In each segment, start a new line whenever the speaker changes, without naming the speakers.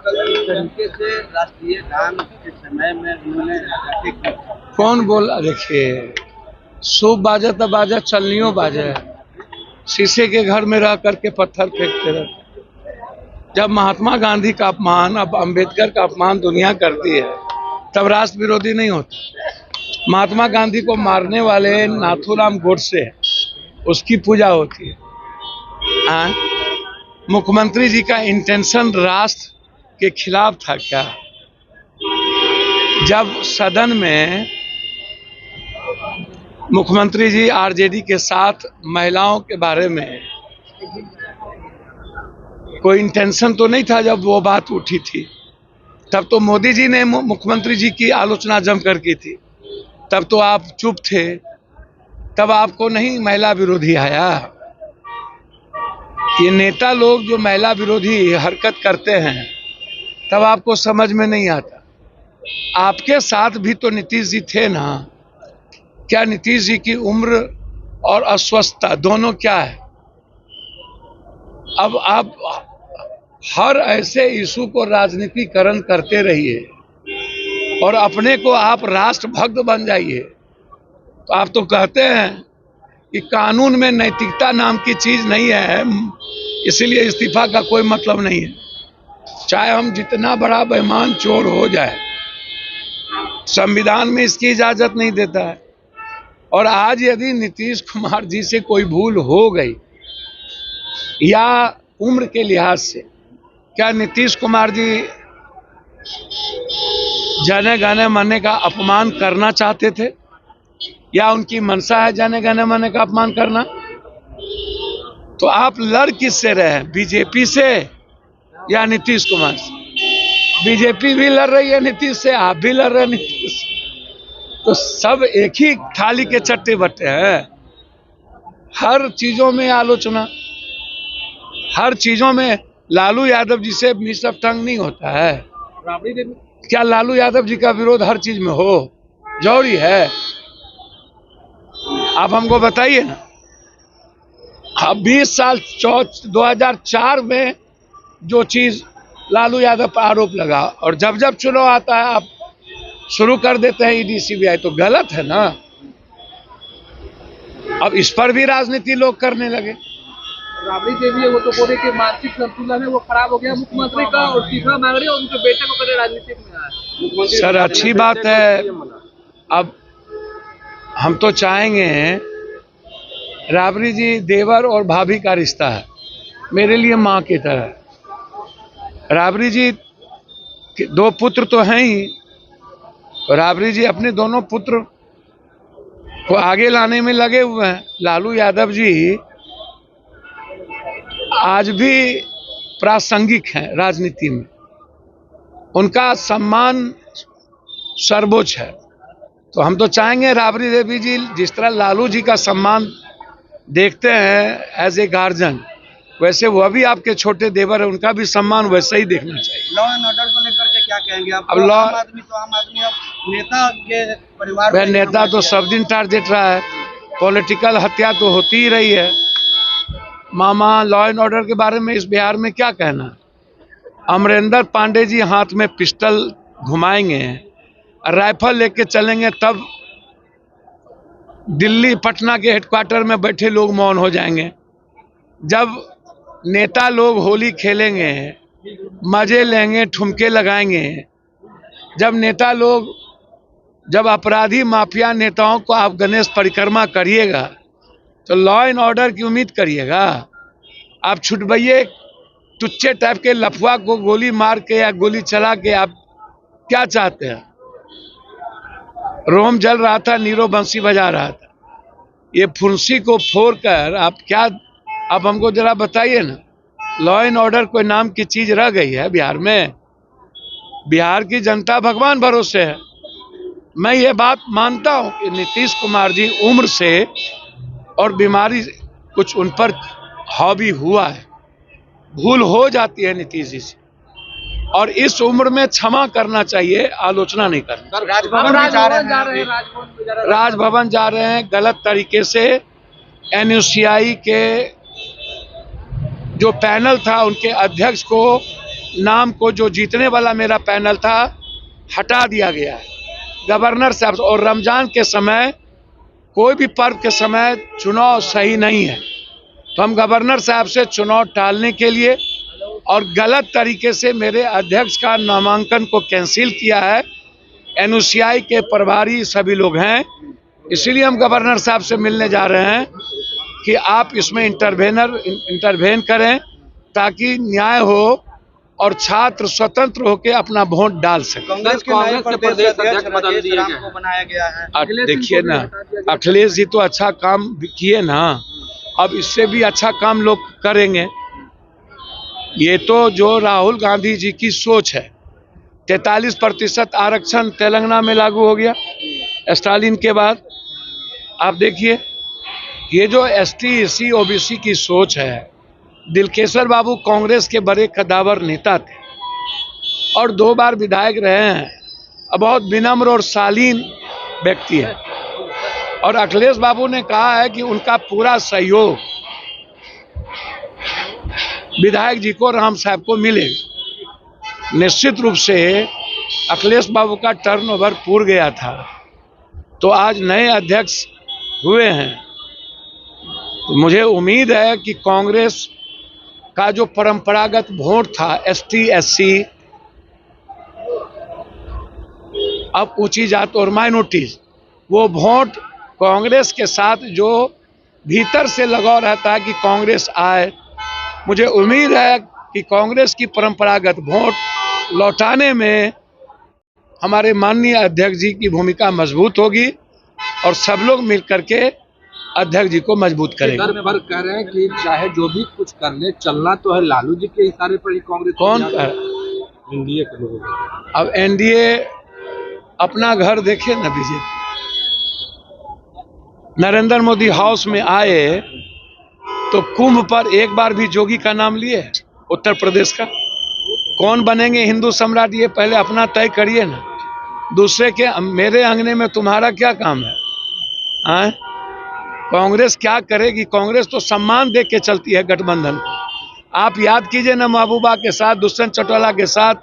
किस तरीके से राष्ट्रीय गान के समय में उन्होंने
कौन बोला? देखिए, सूप बाजा तो बाजा, चलनियों बाजा। शीशे के घर में रह करके पत्थर फेंकते रहते। जब महात्मा गांधी का अपमान, अब अंबेडकर का अपमान दुनिया करती है, तब राष्ट्र विरोधी नहीं होता। महात्मा गांधी को मारने वाले नाथूराम गोडसे, उसकी पूजा होती है। हाँ? मुख्यमंत्री जी का इंटेंशन राष्ट्र के खिलाफ था क्या? जब सदन में मुख्यमंत्री जी आरजेडी के साथ महिलाओं के बारे में कोई इंटेंशन तो नहीं था, जब वो बात उठी थी तब तो मोदी जी ने मुख्यमंत्री जी की आलोचना जमकर की थी, तब तो आप चुप थे, तब आपको नहीं महिला विरोधी आया। ये नेता लोग जो महिला विरोधी हरकत करते हैं तब आपको समझ में नहीं आता। आपके साथ भी तो नीतीश जी थे ना। क्या नीतीश जी की उम्र और अस्वस्थता दोनों क्या है? अब आप हर ऐसे इशू को राजनीतिकरण करते रहिए और अपने को आप राष्ट्रभक्त बन जाइए। तो आप तो कहते हैं कि कानून में नैतिकता नाम की चीज नहीं है, इसलिए इस्तीफा का कोई मतलब नहीं है। चाहे हम जितना बड़ा बेईमान चोर हो जाए, संविधान में इसकी इजाजत नहीं देता है। और आज यदि नीतीश कुमार जी से कोई भूल हो गई या उम्र के लिहाज से, क्या नीतीश कुमार जी जन गण मन का अपमान करना चाहते थे, या उनकी मंशा है जन गण मन का अपमान करना? तो आप लड़ किससे रहे, बीजेपी से या नीतीश कुमार से? बीजेपी भी लड़ रही है नीतीश से, आप भी लड़ रहे हैं नीतीश से। तो सब एक ही थाली के चट्टे बट्टे हैं। हर चीजों में आलोचना, हर चीजों में लालू यादव जी से मिस ऑफ टंग नहीं होता है। क्या लालू यादव जी का विरोध हर चीज में हो जरूरी है? आप हमको बताइए ना। अब 20 साल 2004 में जो चीज लालू यादव पर आरोप लगा, और जब जब चुनाव आता है आप शुरू कर देते हैं ईडी सीबीआई, तो गलत है ना। अब इस पर भी राजनीति लोग करने लगे।
राबड़ी देवी है, वो तो बोले कि मानसिक संतुलन है वो खराब हो गया मुख्यमंत्री का, और इस्तीफा मांग रहे हैं, उनके बेटे को कदे राजनीति में आए।
सर अच्छी बात है। अब हम तो चाहेंगे, राबड़ी जी देवर और भाभी का रिश्ता है, मेरे लिए माँ की तरह। राबड़ी जी के 2 पुत्र तो हैं ही, राबड़ी जी अपने दोनों पुत्र को आगे लाने में लगे हुए हैं। लालू यादव जी आज भी प्रासंगिक हैं राजनीति में, उनका सम्मान सर्वोच्च है। तो हम तो चाहेंगे राबड़ी देवी जी जिस तरह लालू जी का सम्मान देखते हैं एज ए गार्जियन, वैसे वह भी आपके छोटे देवर है, उनका भी सम्मान वैसे ही देखना चाहिए।
लॉ एंड ऑर्डर को लेकर के क्या कहेंगे आप?
अब
आम आदमी अब नेता के परिवार
में नेता तो सब दिन टारगेट रहा है, पॉलिटिकल हत्या तो होती ही रही है। मामा लॉ एंड ऑर्डर के बारे में इस बिहार में क्या कहना? अमरिंदर पांडे जी हाथ में पिस्टल घुमाएंगे, राइफल लेके चलेंगे, तब दिल्ली पटना के हेडक्वार्टर में बैठे लोग मौन हो जाएंगे। जब नेता लोग होली खेलेंगे, मजे लेंगे, ठुमके लगाएंगे, जब नेता लोग, जब अपराधी माफिया नेताओं को आप गणेश परिक्रमा करिएगा तो लॉ एंड ऑर्डर की उम्मीद करिएगा? आप छुटबइये टुच्चे टाइप के लफुआ को गोली मार के या गोली चला के आप क्या चाहते हैं? रोम जल रहा था, नीरो बंसी बजा रहा था। ये फुंसी को फोड़कर आप क्या, आप हमको जरा बताइए ना। लॉ एंड ऑर्डर कोई नाम की चीज रह गई है बिहार में? बिहार की जनता भगवान भरोसे है। मैं ये बात मानता हूं कि नीतीश कुमार जी उम्र से और बीमारी कुछ उन पर हावी हुआ है, भूल हो जाती है नीतीश जी से, और इस उम्र में क्षमा करना चाहिए, आलोचना नहीं करना। राजभवन जा रहे हैं गलत तरीके से। NUCI के जो पैनल था उनके अध्यक्ष को नाम को जो जीतने वाला मेरा पैनल था हटा दिया गया है गवर्नर साहब। और रमजान के समय, कोई भी पर्व के समय चुनाव सही नहीं है, तो हम गवर्नर साहब से चुनाव टालने के लिए और गलत तरीके से मेरे अध्यक्ष का नामांकन को कैंसिल किया है। एनयूसीआई के प्रभारी सभी लोग हैं, इसीलिए हम गवर्नर साहब से मिलने जा रहे हैं कि आप इसमें इंटरवेन करें ताकि न्याय हो और छात्र स्वतंत्र होकर अपना वोट डाल सकें।
कांग्रेस के प्रदेश अध्यक्ष राकेश राम को बनाया गया है।
देखिए ना, अखिलेश जी तो अच्छा काम किए ना, अब इससे भी अच्छा काम लोग करेंगे। ये तो जो राहुल गांधी जी की सोच है, 43% आरक्षण तेलंगाना में लागू हो गया स्टालिन के बाद। आप देखिए, ये जो एसटी एससी ओबीसी की सोच है, दिलकेश्वर बाबू कांग्रेस के बड़े कद्दावर नेता थे और 2 बार विधायक रहे हैं, बहुत विनम्र और शालीन व्यक्ति है। और अखिलेश बाबू ने कहा है कि उनका पूरा सहयोग विधायक जी को, राम साहब को मिलेगा। निश्चित रूप से अखिलेश बाबू का टर्नओवर पूर गया था, तो आज नए अध्यक्ष हुए हैं, तो मुझे उम्मीद है कि कांग्रेस का जो परंपरागत वोट था एसटी एससी, अब ऊंची जात और माइनॉरिटीज, वो वोट कांग्रेस के साथ जो भीतर से लगाव रहता है कि कांग्रेस आए, मुझे उम्मीद है कि कांग्रेस की परंपरागत वोट लौटाने में हमारे माननीय अध्यक्ष जी की भूमिका मजबूत होगी और सब लोग मिलकर के अध्यक्ष जी को मजबूत करेंगे।
पर कह रहे हैं कि चाहे जो भी कुछ कर ले, चलना तो है लालू जी के इशारे पर ही कांग्रेस।
कौन कह?
एनडीए के लोग।
अब एनडीए अपना घर देखे ना, बीजेपी नरेंद्र मोदी हाउस में आए तो कुंभ पर एक बार भी जोगी का नाम लिए उत्तर प्रदेश का। कौन बनेंगे हिंदू सम्राट, ये पहले अपना तय करिए ना। दूसरे के मेरे अंगने में तुम्हारा क्या काम है? कांग्रेस क्या करेगी? कांग्रेस तो सम्मान दे के चलती है गठबंधन को। आप याद कीजिए ना, महबूबा के साथ, दुष्यंत चौटाला के साथ,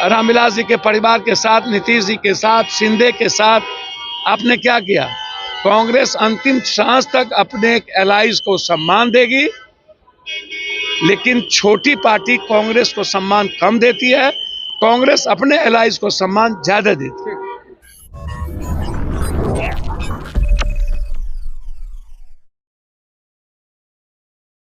रामविलास जी के परिवार के साथ, नीतीश जी के साथ, शिंदे के साथ आपने क्या किया? कांग्रेस अंतिम सांस तक अपने एलाइज को सम्मान देगी, लेकिन छोटी पार्टी कांग्रेस को सम्मान कम देती है, कांग्रेस अपने एलाइज को सम्मान ज्यादा देती है।